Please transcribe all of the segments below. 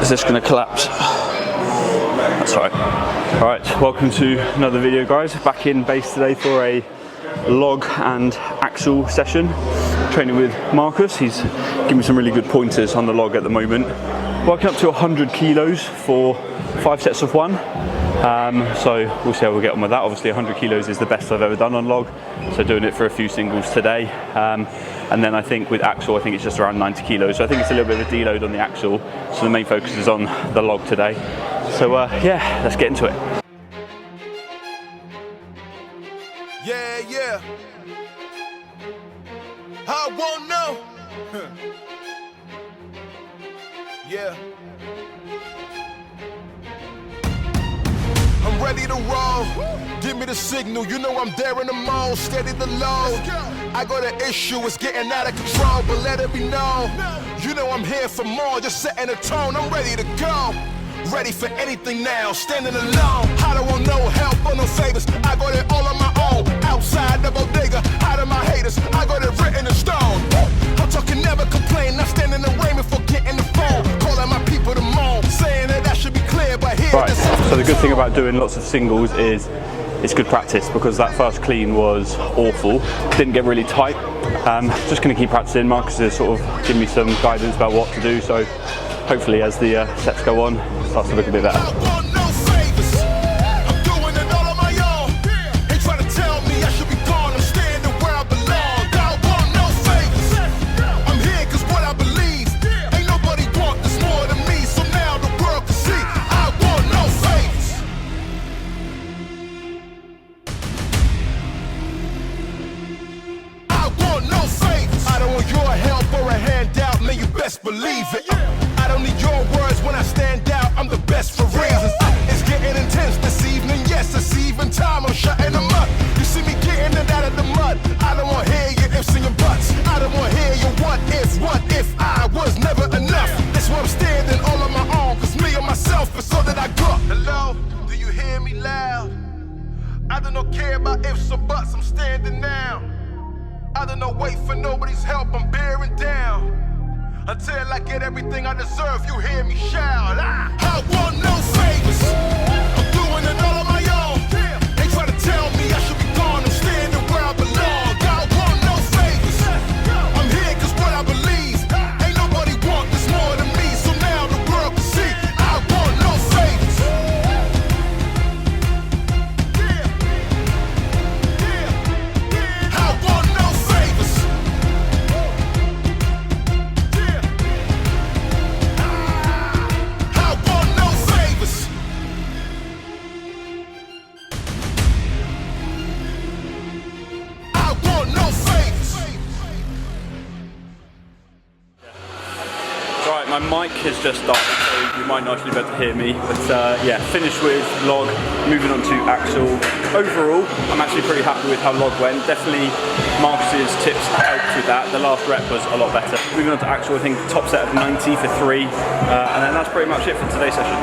Is this going to collapse? That's right. Alright, welcome to another video, guys. Back in base today for a log and axle session. Training with Marcus. He's giving me some really good pointers on the log at the moment. Working up to 100 kilos for 5 sets of 1. So we'll see how we'll get on with that. Obviously 100 kilos is the best I've ever done on log, so doing it for a few singles today. And then I think with axle, I think it's just around 90 kilos. So I think it's a little bit of a deload on the axle. So the main focus is on the log today. So yeah, let's get into it. Yeah. I won't know. Yeah. I'm ready to roll. Give me the signal. You know I'm there in the mode. Steady the load. I got an issue. It's getting out of control, but let it be known. You know I'm here for more. Just setting a tone. I'm ready to go. Ready for anything now. Standing alone. I don't want no help or no favors. I got it all on my own. Outside the bodega. Hiding my haters. I got it written in stone. I'm talking never complain. Not standing in the rain before getting the phone. Calling my people to moan. Saying that I should be clear, but here. Right. So the good thing about doing lots of singles is it's good practice, because that first clean was awful. Didn't get really tight. Just going to keep practicing. Marcus is sort of giving me some guidance about what to do. So hopefully as the sets go on, it starts to look a bit better. Believe it. I don't need your words when I stand out. I'm the best for reasons. It's getting intense this evening. Yes, it's even time. I'm shutting them up. You see me getting it out of the mud. I don't want to hear your ifs and your buts. I don't want to hear your what if I was never enough. That's why I'm standing all on my own. Cause me and myself is all that I got. Hello, do you hear me loud? I don't care about ifs or buts. I'm standing now. I don't wait for nobody's help. I'm bearing down. Until I get everything I deserve, you hear me shout. I want no favors. I'm doing it all on my own. They try to tell me I should be gone. I'm standing where I belong. I want no favors. I'm here cause what I believe. Ain't nobody want this more than me. So now the world can see. I want no favors. I want no favors. Right, my mic has just started, so you might not actually be able to hear me. But yeah, finished with log, moving on to axle. Overall, I'm actually pretty happy with how log went. Definitely Marcus's tips helped with that. The last rep was a lot better. Moving on to axle, I think top set of 90 for 3. And then that's pretty much it for today's session.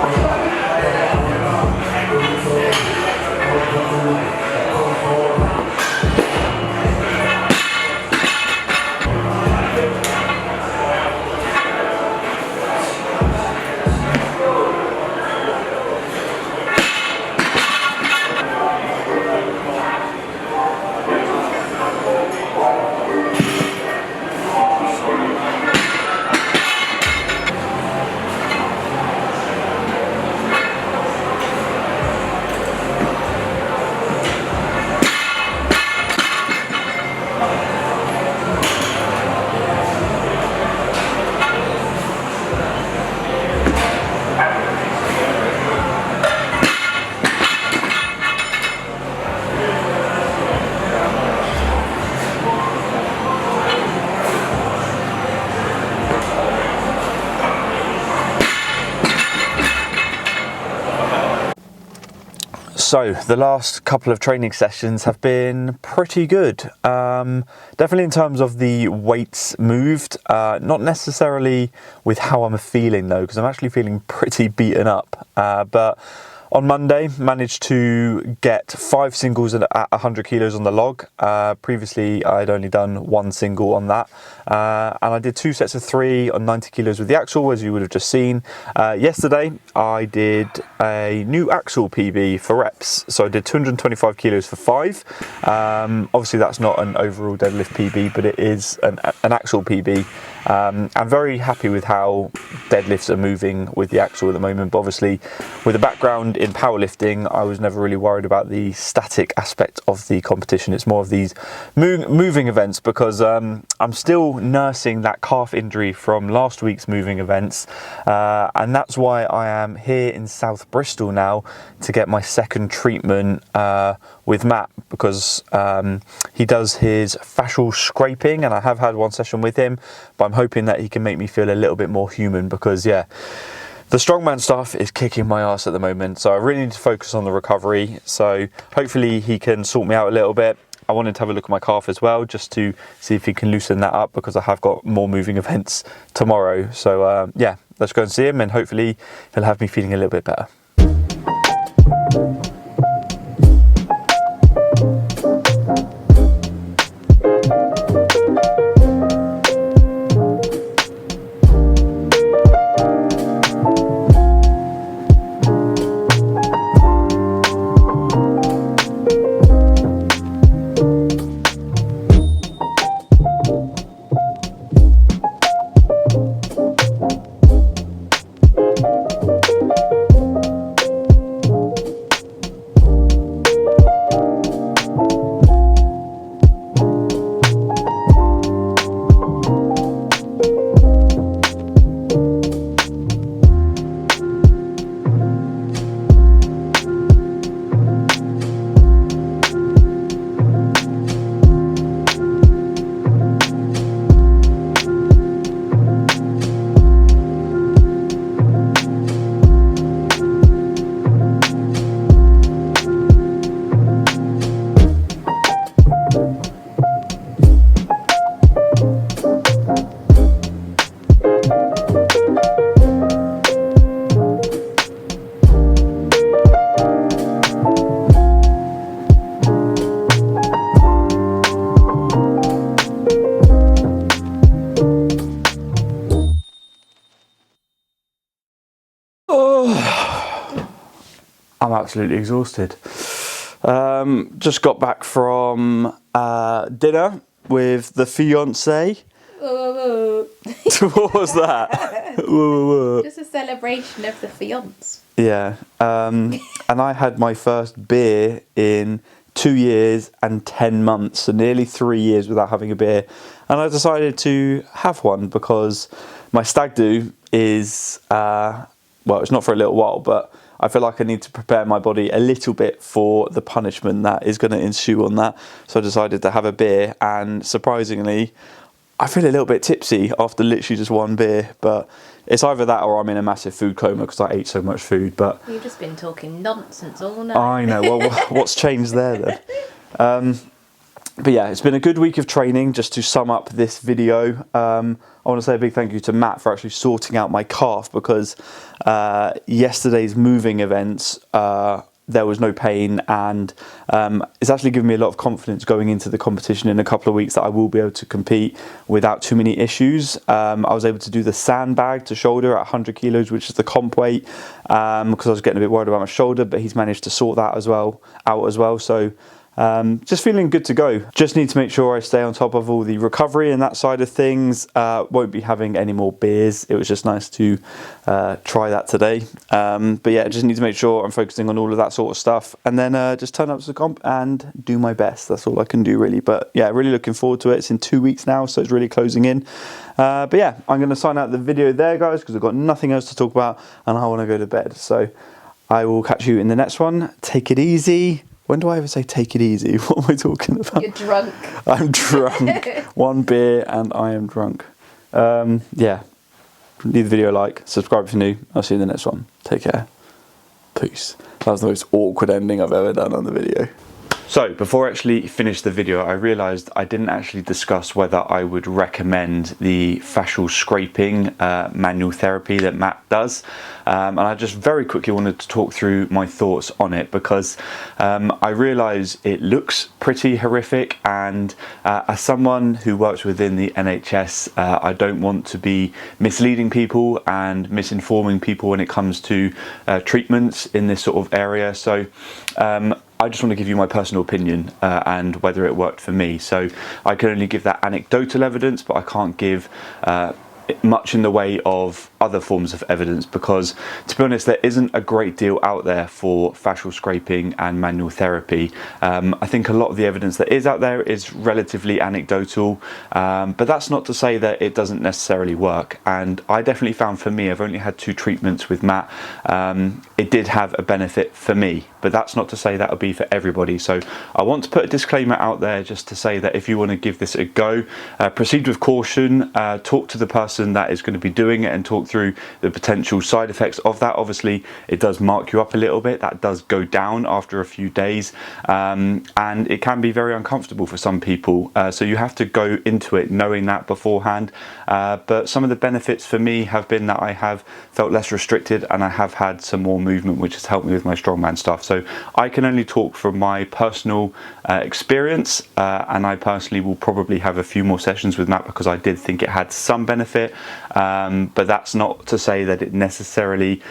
So the last couple of training sessions have been pretty good. Definitely in terms of the weights moved, not necessarily with how I'm feeling though, because I'm actually feeling pretty beaten up. But On Monday, managed to get 5 singles at 100 kilos on the log. Previously, I'd only done 1 single on that. And I did 2 sets of 3 on 90 kilos with the axle, as you would have just seen. Yesterday, I did a new axle PB for reps. So I did 225 kilos for 5. Obviously, that's not an overall deadlift PB, but it is an axle PB. I'm very happy with how deadlifts are moving with the axle at the moment, but obviously with a background in powerlifting, I was never really worried about the static aspect of the competition. It's more of these moving events, because I'm still nursing that calf injury from last week's moving events, and that's why I am here in South Bristol now to get my second treatment with Matt, because he does his fascial scraping, and I have had 1 session with him, but I'm hoping that he can make me feel a little bit more human, because yeah, the strongman stuff is kicking my ass at the moment, so I really need to focus on the recovery. So hopefully he can sort me out a little bit. I wanted to have a look at my calf as well, just to see if he can loosen that up, because I have got more moving events tomorrow. So yeah, let's go and see him, and hopefully he'll have me feeling a little bit better. I'm absolutely exhausted. Just got back from dinner with the fiance. What was that? Just a celebration of the fiance. Yeah. And I had my first beer in 2 years and 10 months, so nearly 3 years without having a beer. And I decided to have one because my stag do is, well, it's not for a little while, but I feel like I need to prepare my body a little bit for the punishment that is going to ensue on that. So I decided to have a beer, and surprisingly, I feel a little bit tipsy after literally just 1 beer, but it's either that or I'm in a massive food coma because I ate so much food. But you've just been talking nonsense all night. I know. Well, what's changed there then? But yeah, it's been a good week of training. Just to sum up this video, I want to say a big thank you to Matt for actually sorting out my calf, because yesterday's moving events, there was no pain, and it's actually given me a lot of confidence going into the competition in a couple of weeks that I will be able to compete without too many issues. I was able to do the sandbag to shoulder at 100 kilos, which is the comp weight, because I was getting a bit worried about my shoulder, but he's managed to sort that out as well. So just feeling good to go. Just need to make sure I stay on top of all the recovery and that side of things. Won't be having any more beers. It was just nice to try that today. But yeah, just need to make sure I'm focusing on all of that sort of stuff, and then just turn up to the comp and do my best. That's all I can do really. But yeah, really looking forward to it. It's in 2 weeks now, so it's really closing in. But yeah, I'm going to sign out the video there, guys, because I've got nothing else to talk about and I want to go to bed. So I will catch you in the next one. Take it easy. When do I ever say take it easy? What am I talking about? You're drunk. I'm drunk. 1 beer and I am drunk. Yeah. Leave the video a like. Subscribe if you're new. I'll see you in the next one. Take care. Peace. That was the most awkward ending I've ever done on the video. So before I actually finished the video, I realized I didn't actually discuss whether I would recommend the fascial scraping manual therapy that Matt does. And I just very quickly wanted to talk through my thoughts on it, because I realize it looks pretty horrific, and as someone who works within the NHS, I don't want to be misleading people and misinforming people when it comes to treatments in this sort of area. So I just want to give you my personal opinion and whether it worked for me. So I can only give that anecdotal evidence, but I can't give much in the way of other forms of evidence, because to be honest, there isn't a great deal out there for fascial scraping and manual therapy. I think a lot of the evidence that is out there is relatively anecdotal, but that's not to say that it doesn't necessarily work. And I definitely found, for me, I've only had 2 treatments with Matt, it did have a benefit for me, but that's not to say that will be for everybody. So I want to put a disclaimer out there just to say that if you want to give this a go, proceed with caution, talk to the person that is going to be doing it and talk through the potential side effects of that. Obviously it does mark you up a little bit, that does go down after a few days, and it can be very uncomfortable for some people, so you have to go into it knowing that beforehand. But some of the benefits for me have been that I have felt less restricted, and I have had some more movement, which has helped me with my strongman stuff. So I can only talk from my personal experience, and I personally will probably have a few more sessions with Matt because I did think it had some benefit, but that's not to say that it necessarily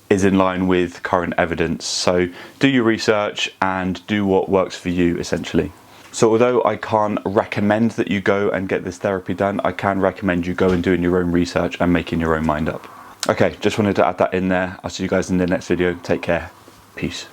is in line with current evidence. So do your research and do what works for you, essentially. So although I can't recommend that you go and get this therapy done, I can recommend you go and doing your own research and making your own mind up. Okay, just wanted to add that in there. I'll see you guys in the next video. Take care. Peace.